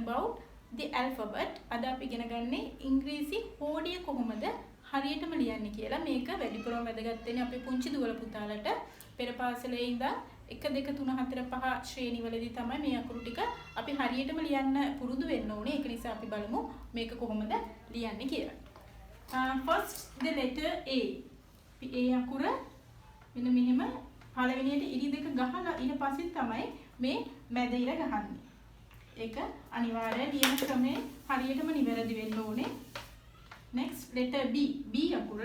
about the alphabet. අද අපි ඉගෙන ගන්නේ ඉංග්‍රීසි හෝඩිය කොහොමද හරියටම ලියන්නේ කියලා. මේක වැඩිපුරම වැදගත් වෙන්නේ අපේ පුංචි දුවල පුතාලට. පෙර පාසලේ ඉඳන් 1 2 3 4 5 ශ්‍රේණිවලදී තමයි මේ අකුරු ටික අපි හරියටම ලියන්න පුරුදු වෙන්න ඕනේ. ඒක නිසා අපි බලමු මේක කොහොමද ලියන්නේ කියලා. First the letter A. A අකුර මෙන්න මෙහෙම පළවෙනියට ඉරි දෙක ගහලා ඊට පස්සේ තමයි මේ මැද ඉර ගහන්නේ. ඒක අනිවාර්යයෙන් ලියන ක්‍රමේ හරියටම නිවැරදි වෙන්න ඕනේ. Next letter B. B අකුර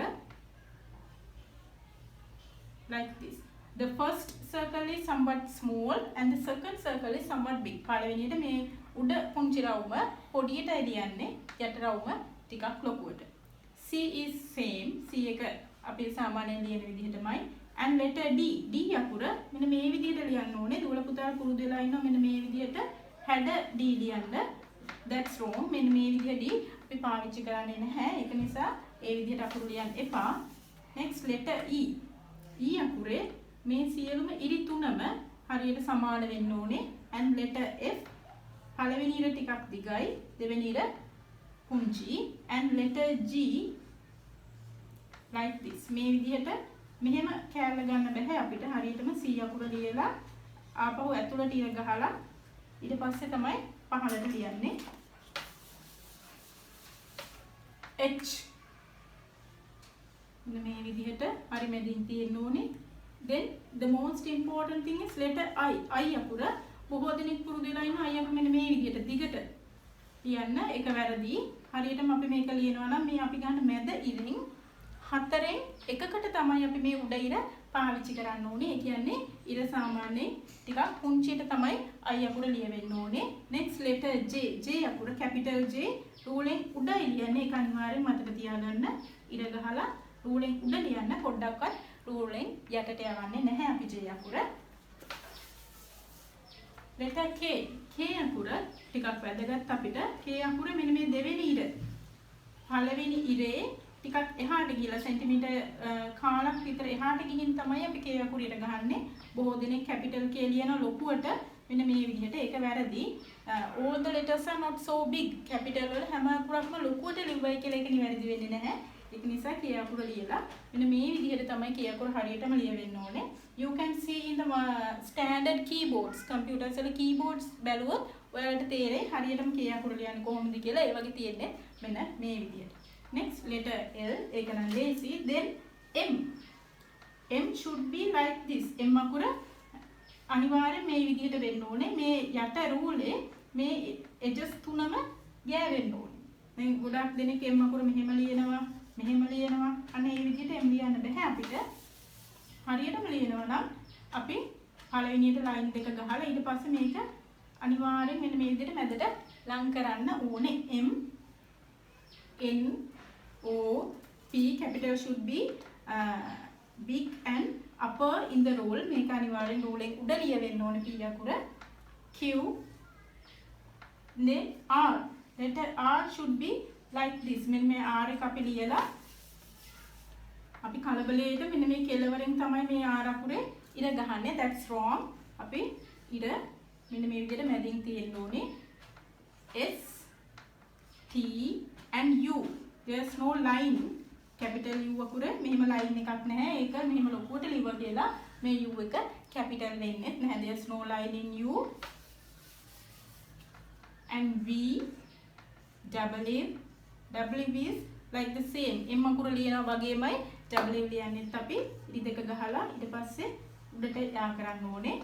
like this. The first circle is somewhat small and the second circle is somewhat big. පළවෙනියට මේ උඩ පුංචි රවුම පොඩියට එළියන්නේ යට රවුම ටිකක් ලොකුවට. C is same. C එක අපි සාමාන්‍යයෙන් ලියන විදිහටමයි. And letter D. D අකුර මෙන්න මේ විදිහට ලියන්න ඕනේ. දුවල පුතාලා පුරුදු වෙලා ඉන්නවා මෙන්න මේ විදිහට had D ලියන්න. That's wrong. මෙන්න මේ විදිහදී අපි පාවිච්චි කරන්නේ නැහැ. ඒක නිසා ඒ විදිහට අකුරු ලියන්න එපා. Next letter E. E අකුරේ මේ සියලුම ඉරි තුනම හරියට සමාන වෙන්න ඕනේ. And letter F. පළවෙනි ඉර ටිකක් දිගයි, දෙවෙනි ඉර පුංචි. And letter G like this. මේ විදිහට මෙහෙම කෑල්ල ගන්න බෑ අපිට. හරියටම C අකුර ලියලා ආපහු ඇතුළට ඉර ගහලා ඊට පස්සේ තමයි පහළට ලියන්නේ. H මේ විදිහට හරි මැදින් තියෙන්න ඕනේ. Then the most important thing is letter I. I අකුර බොහෝ දෙනෙක් පුරුදු වෙලා ඉන්න I අකුර මෙන්න මේ විදිහට දිගට ලියන්න. ඒක වැරදි. හරියටම අපි මේක ලියනවා නම් මේ අපි ගන්න මැද ඉරින් හතරෙන් එකකට තමයි අපි මේ උඩ ඉර පාවිච්චි කරන්න ඕනේ. ඒ කියන්නේ ඉර සාමාන්‍යයෙන් ටිකක් පුංචියට තමයි I අකුර ලියවෙන්න ඕනේ. Next letter J. J අකුර capital J රූලෙන් උඩ ලියන්නේ. ඒක අනිවාර්යෙන් මතක තියාගන්න. ඉර ගහලා රූලෙන් උඩ ලියන්න. පොඩ්ඩක්වත් රූලෙන් යටට යවන්නේ නැහැ අපි J අකුර. letter K. K අකුර ටිකක් වැදගත් අපිට. K අකුර මෙන්න මේ දෙවෙනි ඉර පළවෙනි ඉරේ ටිකක් එහාට ගිහලා සෙන්ටිමීටර් කාලක් විතර එහාට ගිහින් තමයි අපි K අකුරට ගහන්නේ. බොහෝ දෙනෙක් capital K ලියන ලොකුවට මෙන්න මේ විදිහට. ඒක වැරදි. All the letters are not so big. capital වල හැම අකුරක්ම ලොකුවට ලිව්වයි කියලා ඒක නිවැරදි වෙන්නේ නැහැ. ඒක නිසා K අකුර ලියලා මෙන්න මේ විදිහට තමයි K අකුර හරියටම ලියවෙන්න ඕනේ. You can see in the standard keyboards. computers වල keyboards බැලුවොත් ඔයාලට තේරෙයි හරියටම K අකුර ලියන්නේ කොහොමද කියලා. ඒ වගේ තියෙන්නේ මෙන්න මේ විදිහට. Next letter L. ඒක නම් lazy. Then M. M should be like this. M අකුර අනිවාර්යෙන් මේ විදිහට වෙන්න ඕනේ. මේ යට රූලේ මේ edges තුනම ගෑවෙන්න ඕනේ. දැන් ගොඩක් දෙනෙක් M අකුර මෙහෙම ලියනවා, මෙහෙම ලියනවා. අනේ මේ විදිහට M ලියන්න බෑ අපිට. හරියටම ලියනවා නම් අපි පළවෙනියට line දෙක ගහලා ඊට පස්සේ මේක අනිවාර්යෙන් මෙන්න මේ විදිහට මැදට ලං කරන්න ඕනේ. M N O P capital should be big and upper in the rule. මේක අනිවාර්යෙන් රූලෙන් උඩ ලියවෙන්න ඕනේ P අකුර. Q then R. letter R should be like this. මෙන්න මේ R එක අපි ලියලා අපි කලබලයට මෙන්න මේ කෙළවරෙන් තමයි මේ R අකුරේ ඉර ගහන්නේ. That's wrong. අපි ඉර මෙන්න මේ විදිහට මැදින් තියෙන්න ඕනේ. S T and U. There's no line. capital U අකුර මෙහෙම line එකක් නැහැ. ඒක මෙහෙම ලොකුවට ලිව්වා කියලා මේ U එක capital වෙන්නේ නැහැ. There's no line in U. And V W is like the same. M අකුර ලියනවා වගේමයි W ලියන්නෙත් අපි ඉරි දෙක ගහලා ඊට පස්සේ උඩට යා කරන්න ඕනේ.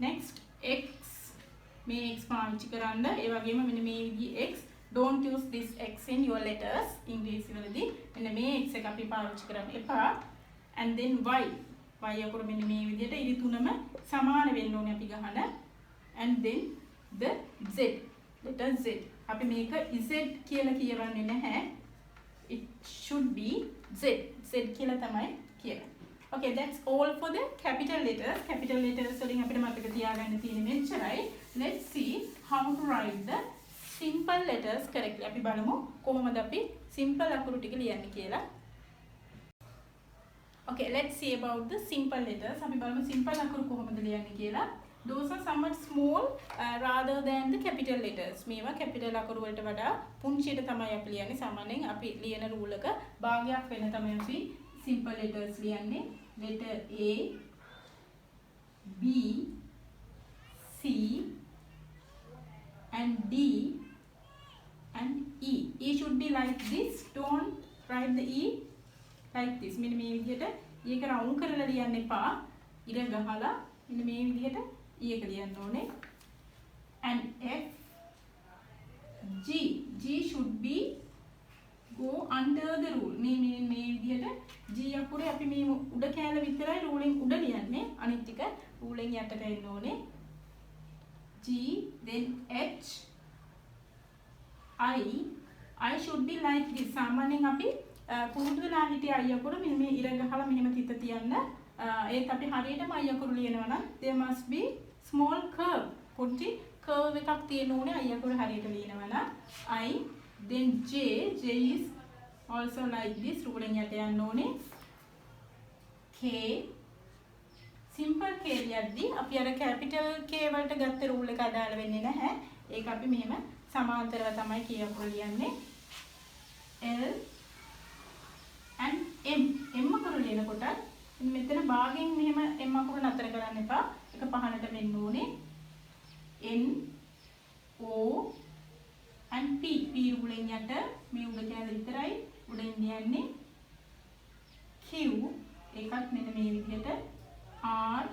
Next X. මේ X පාවිච්චි කරන්න. ඒ වගේම මෙන්න මේ විදිහේ X. Don't use this X in your letters. ඉංග්‍රීසි වලදී මෙන්න මේ X එක අපි පාවිච්චි කරන්න එපා. And then Y. Y අකුර මෙන්න මේ විදිහට ඉරි තුනම සමාන වෙන්න ඕනේ අපි ගහන. And then the Z. letter Z. අපි මේක Z කියලා කියවන්නේ නැහැ. It should be Z. Z කියලා තමයි කියවන්නේ. Okay, that's all for the capital letters. Capital letters වලින් අපිට මතක තියාගන්න තියෙන්නේ මෙච්චරයි. Let's see how to write the simple letters correctly. අපි බලමු කොහොමද අපි simple අකුරු ටික ලියන්නේ කියලා. Okay, let's see about the simple letters. අපි බලමු simple අකුරු කොහොමද ලියන්නේ කියලා. those are somewhat small rather than the capital letters. මේවා capital අකුරු වලට වඩා පුංචියට තමයි අපි ලියන්නේ. සාමාන්‍යයෙන් අපි ලියන රූල් එක භාගයක් වෙන තමයි අපි simple letters ලියන්නේ. letter A, B, C and D and E. E should be like this. Don't write the E like this. මෙන්න මේ විදිහට ඒක රවුන්ඩ් කරලා ලියන්න එපා. ඉර ගහලා මෙන්න මේ විදිහට E එක ලියන්න ඕනේ. And F, G. G should be go under the rule. මේ විදිහට G අකුරේ අපි මේ උඩ කෑල්ල විතරයි රූලෙන් උඩ ලියන්නේ. අනිත් ටික රූලෙන් යටට එන්න ඕනේ. G, then H, I. I should be like this. සාමාන්‍යයෙන් අපි පුරුදු වෙලා හිටිය I අකුර මෙන්න මේ ඉර ගහලා මෙහෙම තිත තියන්න. ඒත් අපි හරියටම I අකුරු ලියනවා නම් there must be small curve. පොඩි curve එකක් තියෙන්න ඕනේ I අකුර හරියට ලියනවා නම්. I, then J. J is also like this. රූලෙන් යට යන්න ඕනේ. K. simple K ලියද්දී අපි අර capital K වලට ගත්ත රූල් එක අදාළ වෙන්නේ නැහැ. ඒක අපි මෙහෙම සමාන්තරව තමයි K අකුර ලියන්නේ. L and M. M අකුර ලියනකොට මෙතන භාගයෙන් මෙහෙම M අකුර නතර කරන්න එපා. ඒක පහළට වෙන්න ඕනේ. N, O and P. P රූලෙන් යට මේ උඩ කෑල්ල විතරයි උඩින් ලියන්නේ. Q ඒකත් මෙන්න මේ විදිහට. R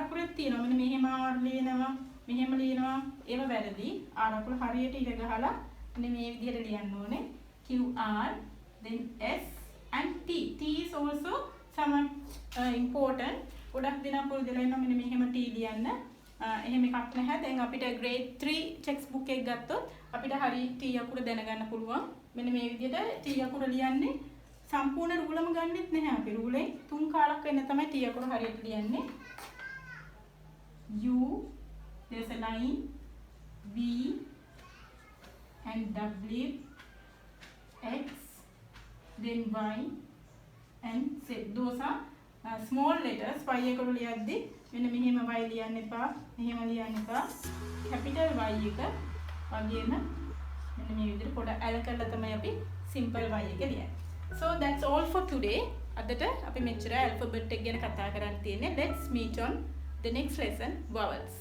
අකුරක් තියෙනවා. මෙන්න මෙහෙම R ලියනවා. මෙහෙම ලියනවා. ඒව වැරදි. R අකුර හරියට ඉර ගහලා මෙන්න මේ විදිහට ලියන්න ඕනේ. QR, then S and T. T is also somewhat important. ගොඩක් දෙනා පුරුදු වෙලා ඉන්නවා මෙන්න මෙහෙම T ලියන්න. එහෙම එකක් නැහැ. දැන් අපිට grade 3 text book එක ගත්තොත් අපිට හරි T අකුර දැනගන්න පුළුවන්. මෙන්න මේ විදිහට T අකුර ලියන්නේ. සම්පූර්ණ රූලම ගන්නෙත් නැහැ අපි. රූලේ 3 කාලක් වෙන්න තමයි T අකුර හරියට ලියන්නේ. U, there's a line. V and W, X, then Y and Z. Those are small letters. Y එකකට ලියද්දී මෙන්න මෙහෙම Y ලියන්න එපා. මෙහෙම ලියන්න එපා. capital Y එක වගේම මෙන්න මේ විදිහට පොඩ ඇල කරලා තමයි අපි simple Y එක ලියන්නේ. So that's all for today. අදට අපි මෙච්චර alphabet එක ගැන කතා කරන්න තියෙන්නේ. Let's meet on the next lesson, vowels.